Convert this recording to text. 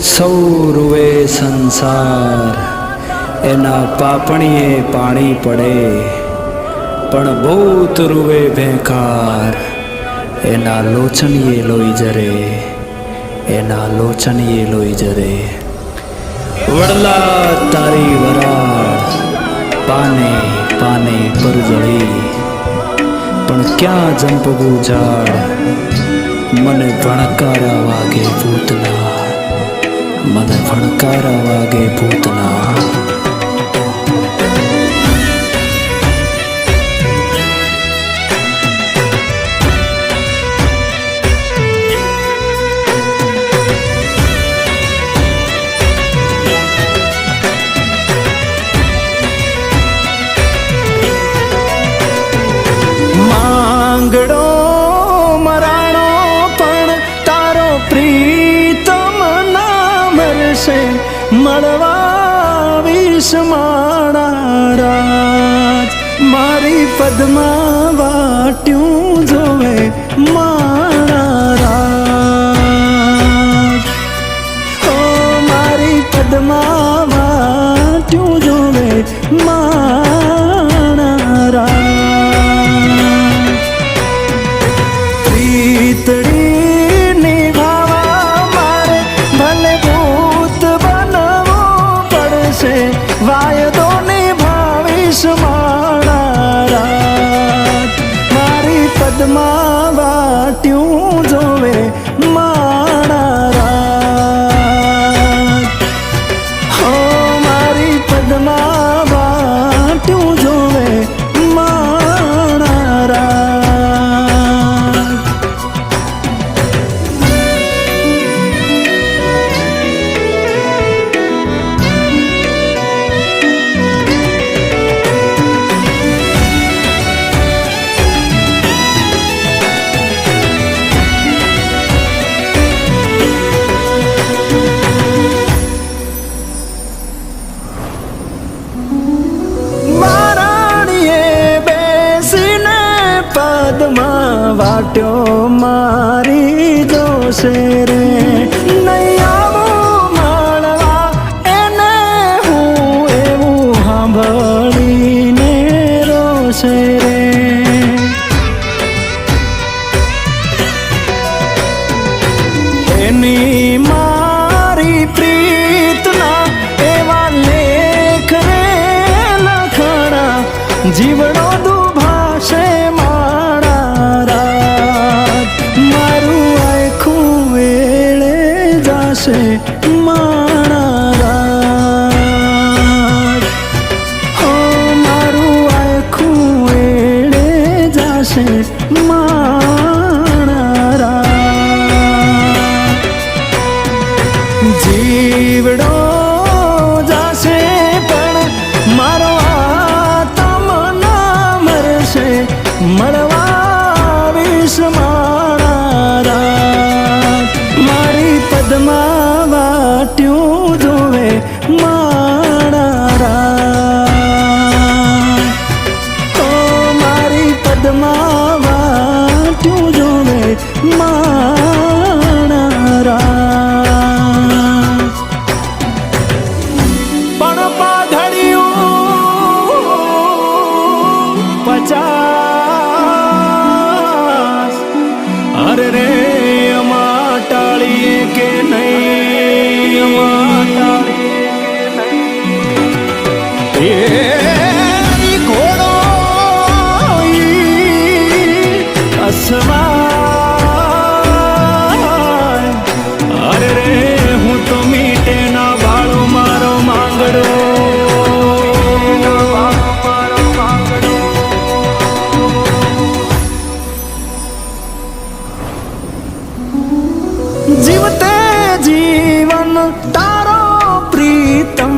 સૌ રૂવે સંસાર, એના પાપણીએ પાણી પડે, પણ બહુત રૂવે ભેંકાર, એના લોચનીએ લોહી જરે, એના લોચનીએ લોહી જરે. વડલા તારી વરાળ પાને પાને પર જળી, પણ ક્યાં જંપવું ઝાડ, મને ભણકારા વાગે ભૂતના, મને ભણકારા વાગે ભૂતના. માંગડો મરાણો પણ તારો પ્રીતમ ના મરશે, મળવા વિષ માણા રાજ, મારી પદમાં વાટ્યું જોવે માણા રાજ. ઓ મારી પદમાં વાટ્યું જોવે માણા રાજ. પ્રીતડી નિભાવા મારે ભલે ભૂત બનવું પડશે, વાયદો નિભાવીશ માણા રાજ, મારી પદમાં વાટ્યું જોવે માણા રાજ. હો મારી પદમાં વાટ્યું જોવે માણા રાજ. પદમાં વાટ્યો મારી જોશે રે, નહીં આવું મળવા એને હું એવું સાંભળીને રોશે રે. એની મારી પ્રીતના એવા લેખ રે લખણા, જીવડો દુભાશે માણા રાજ, મારું આખું વેળે જાશે માણા રાજ. હો મારું આખું વેળે જાશે માણા રાજ. જીવડો જાશે પણ મારો મળવા વિષ માણા રાજ, મારી પદમાં વાટ્યું જોવે માણા રાજ. ઓ મારી પદમાં વાટ્યું જોવે માણા રાજ. પણ પાઘડિયું પચાસ, અરે રે અમા ટાળીએ કે નહીં, અમા ટાળીએ કે નહીં. એ ઘોડો અસવાય, અરે રે હું તો મીટે ના વાળો મારો માંગડો. જીવતે જીવન તારો પ્રીતમ